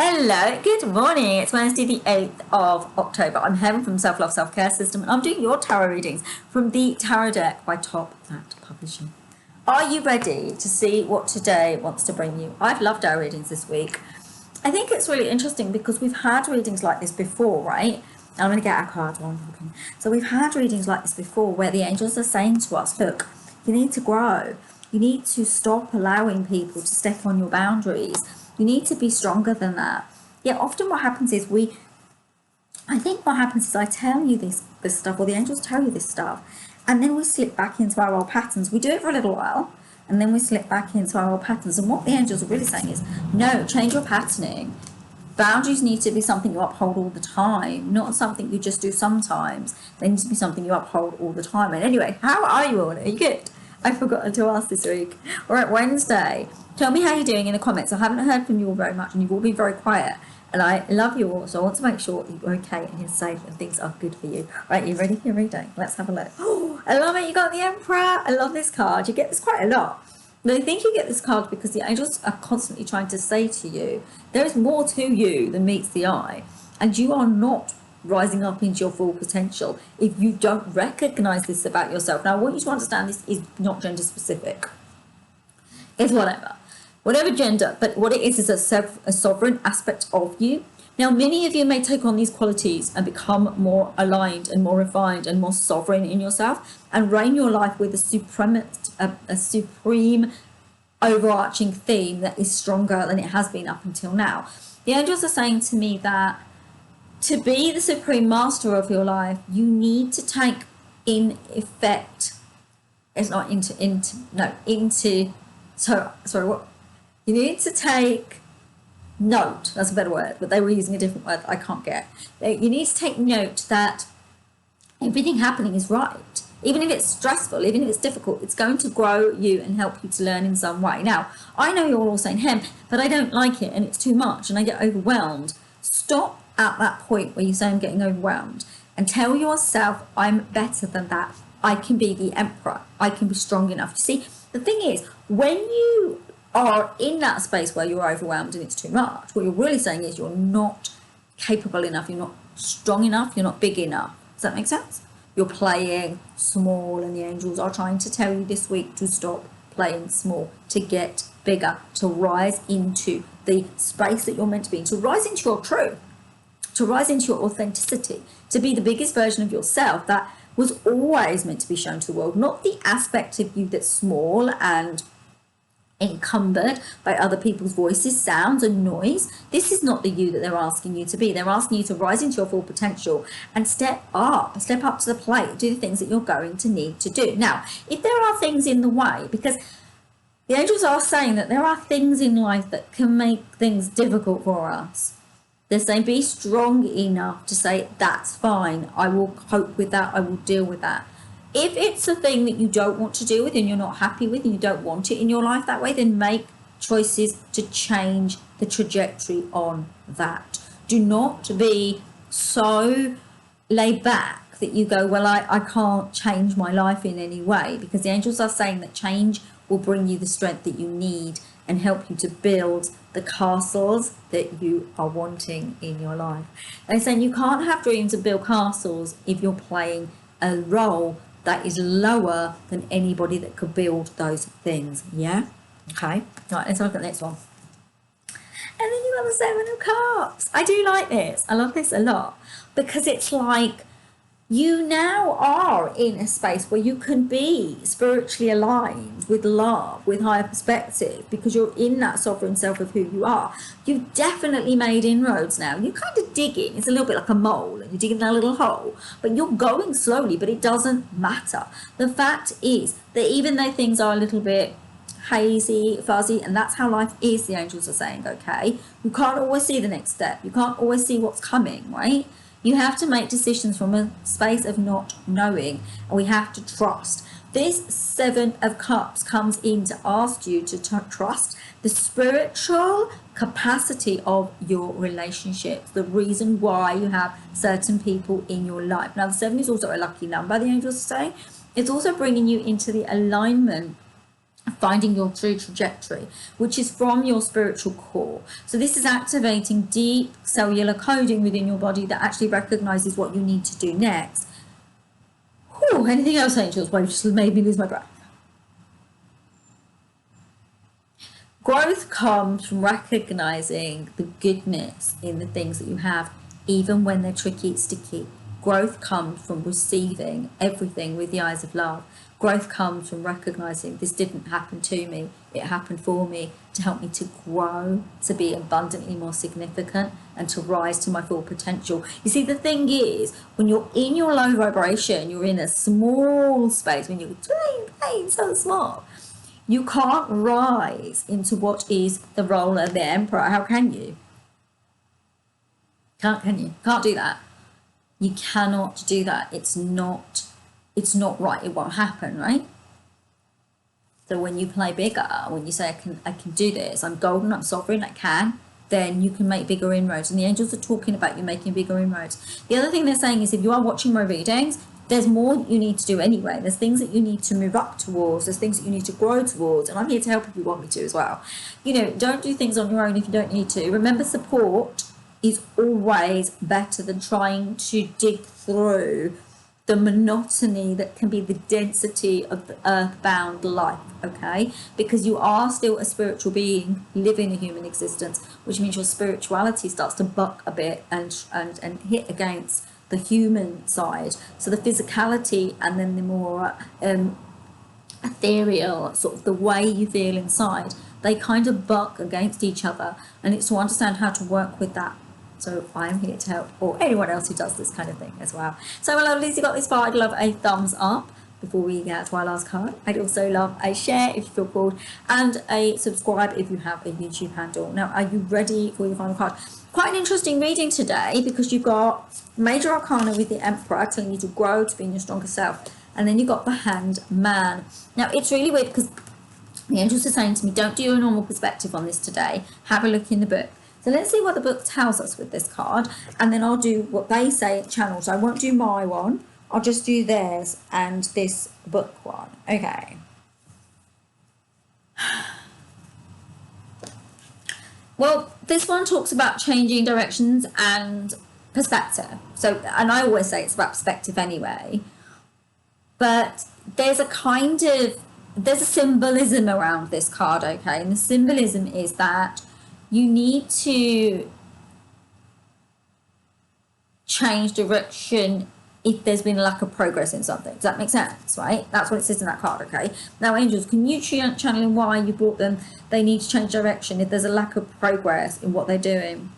Hello, good morning. It's Wednesday, the 8th of October. I'm Helen from Self Love Self Care System, and I'm doing your tarot readings from the Tarot Deck by Trot Deck Publishing. Are you ready to see what today wants to bring you? I've loved our readings this week. I think it's really interesting because we've had readings like this before, right? I'm going to get our cards while I'm talking. So we've had readings like this before where the angels are saying to us, look, you need to grow. You need to stop allowing people to step on your boundaries. You need to be stronger than that. Yeah, often what happens is I tell you this stuff, or the angels tell you this stuff, and then we slip back into our old patterns. We do it for a little while, and then we slip back into our old patterns. And what the angels are really saying is, no, change your patterning. Boundaries need to be something you uphold all the time, not something you just do sometimes. They need to be something you uphold all the time. And anyway, how are you all? Are you good? I forgot to ask this week. We're at Wednesday. Tell me how you're doing in the comments. I haven't heard from you all very much, and you've all been very quiet. And I love you all, so I want to make sure that you're okay and you're safe and things are good for you. Right, you ready for your reading? Let's have a look. Oh, I love it. You got the Emperor. I love this card. You get this quite a lot. But I think you get this card because the angels are constantly trying to say to you, there is more to you than meets the eye. And you are not rising up into your full potential if you don't recognize this about yourself. Now, I want you to understand this is not gender specific. It's whatever gender, but what it is a sovereign aspect of you. Now, many of you may take on these qualities and become more aligned and more refined and more sovereign in yourself and reign your life with a supreme overarching theme that is stronger than it has been up until now. The angels are saying to me that to be the supreme master of your life, you need to take in effect, you need to take note, that's a better word, but they were using a different word I can't get. You need to take note that everything happening is right. Even if it's stressful, even if it's difficult, it's going to grow you and help you to learn in some way. Now, I know you're all saying, but I don't like it and it's too much and I get overwhelmed. Stop at that point where you say I'm getting overwhelmed and tell yourself I'm better than that. I can be the emperor. I can be strong enough. You see, the thing is, when you are in that space where you're overwhelmed and it's too much, what you're really saying is you're not capable enough, you're not strong enough, you're not big enough. Does that make sense? You're playing small, and the angels are trying to tell you this week to stop playing small, to get bigger, to rise into the space that you're meant to be in, to rise into your truth, to rise into your authenticity, to be the biggest version of yourself that was always meant to be shown to the world, not the aspect of you that's small and encumbered by other people's voices, sounds and noise. This is not the you that they're asking you to be. They're asking you to rise into your full potential and step up to the plate, do the things that you're going to need to do. Now, if there are things in the way, because the angels are saying that there are things in life that can make things difficult for us. They're saying be strong enough to say, that's fine, I will cope with that, I will deal with that. If it's a thing that you don't want to deal with and you're not happy with and you don't want it in your life that way, then make choices to change the trajectory on that. Do not be so laid back that you go, well, I can't change my life in any way, because the angels are saying that change will bring you the strength that you need and help you to build the castles that you are wanting in your life. They're saying you can't have dreams and build castles if you're playing a role that is lower than anybody that could build those things. Yeah? Okay. Right, let's look at the next one. And then you got the Seven of Cups. I do like this. I love this a lot because it's like you now are in a space where you can be spiritually aligned with love, with higher perspective, because you're in that sovereign self of who you are. You've definitely made inroads now. You're kind of digging. It's a little bit like a mole, and you're digging a little hole, but you're going slowly, but it doesn't matter. The fact is that even though things are a little bit hazy, fuzzy, and that's how life is, the angels are saying, okay, you can't always see the next step. You can't always see what's coming, right? You have to make decisions from a space of not knowing, and we have to trust. This Seven of Cups comes in to ask you to trust the spiritual capacity of your relationships, the reason why you have certain people in your life. Now, the 7 is also a lucky number, the angels are saying. It's also bringing you into the alignment finding your true trajectory, which is from your spiritual core. So this is activating deep cellular coding within your body that actually recognizes what you need to do next. Whew, anything else, angels? Well, you just made me lose my breath. Growth comes from recognizing the goodness in the things that you have, even when they're tricky and sticky. Growth comes from receiving everything with the eyes of love. Growth comes from recognizing this didn't happen to me, it happened for me to help me to grow, to be abundantly more significant, and to rise to my full potential. You see, the thing is, when you're in your low vibration, you're in a small space, when you're playing so small, you can't rise into what is the role of the emperor. How can you? Can you? Can't do that. You cannot do that. It's not right. It won't happen, right? So when you play bigger, when you say I can do this, I'm golden, I'm sovereign, I can, then you can make bigger inroads. And the angels are talking about you making bigger inroads. The other thing they're saying is if you are watching my readings, there's more that you need to do anyway. There's things that you need to move up towards. There's things that you need to grow towards. And I'm here to help if you want me to as well. You know, don't do things on your own if you don't need to. Remember, support is always better than trying to dig through the monotony that can be the density of the earthbound life, okay? Because you are still a spiritual being living a human existence, which means your spirituality starts to buck a bit and hit against the human side. So the physicality and then the more ethereal, sort of the way you feel inside, they kind of buck against each other, and it's to understand how to work with that. So I'm here to help, or anyone else who does this kind of thing as well. So my lovelies, you got this far, I'd love a thumbs up before we get to our last card. I'd also love a share if you feel called, and a subscribe if you have a YouTube handle. Now, are you ready for your final card? Quite an interesting reading today, because you've got Major Arcana with the Emperor telling you to grow, to be in your stronger self, and then you've got the Hanged Man. Now, it's really weird because the angels are saying to me, don't do a normal perspective on this today. Have a look in the book. So let's see what the book tells us with this card, and then I'll do what they say at channel. So I won't do my one, I'll just do theirs and this book one. Okay. Well, this one talks about changing directions and perspective. So, and I always say it's about perspective anyway, but there's a symbolism around this card, okay? And the symbolism is that you need to change direction if there's been a lack of progress in something. Does that make sense, right? That's what it says in that card, okay? Now, angels, can you channel in why you brought them? They need to change direction if there's a lack of progress in what they're doing.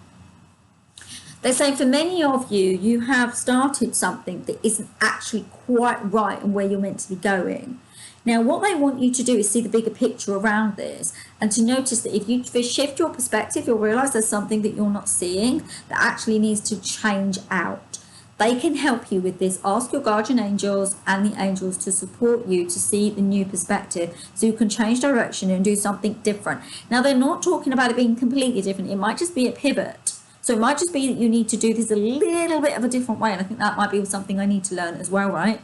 They're saying for many of you, you have started something that isn't actually quite right and where you're meant to be going. Now, what they want you to do is see the bigger picture around this, and to notice that if you shift your perspective, you'll realize there's something that you're not seeing that actually needs to change out. They can help you with this. Ask your guardian angels and the angels to support you to see the new perspective so you can change direction and do something different. Now, they're not talking about it being completely different. It might just be a pivot. So it might just be that you need to do this a little bit of a different way, and I think that might be something I need to learn as well, right?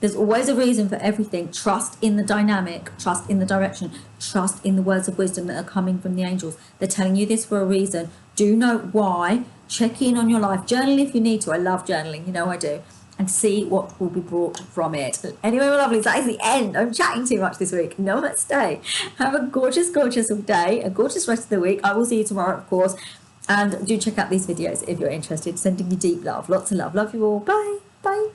There's always a reason for everything. Trust in the dynamic, trust in the direction, trust in the words of wisdom that are coming from the angels. They're telling you this for a reason. Do note why. Check in on your life. Journal if you need to. I love journaling. You know I do. And see what will be brought from it. Anyway, my lovelies, that is the end. I'm chatting too much this week. Namaste. Have a gorgeous, gorgeous day. A gorgeous rest of the week. I will see you tomorrow, of course. And do check out these videos if you're interested. Sending you deep love. Lots of love. Love you all. Bye. Bye.